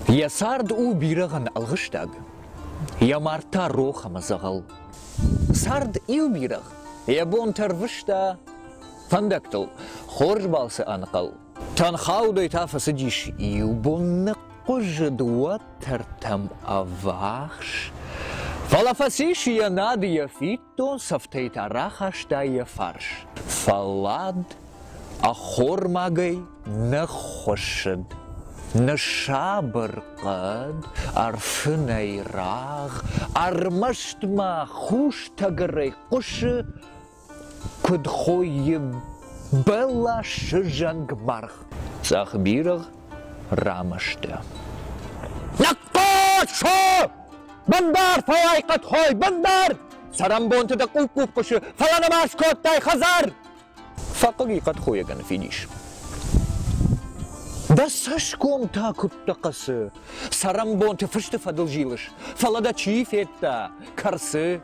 Я сард у бираган алгыштаг. Я марта роха мазагал. Сард и у бираг. Я бон тервышта фандактл. Хорж балсы анкал. Тан хаудой тафасы диш. И у бон накожедуа тертам авахш. Фалафасиш я над я фито сафтейта рахашта я фарш. Фалад ахормагай нахошед. Ншабркад арфнайрах армаштма хуштагрей куши кудхой бела шжангмарх сахбирах рамашта. Накошо! Бандар фай катхой бандар! Сарамбонте да куп куши фаланамаш коттай хазар! Факаги катхой ган финиш. Да сашком так тақасы. Сарамбонте фышты фадылжилыш. Фалада чифетта. Карсы.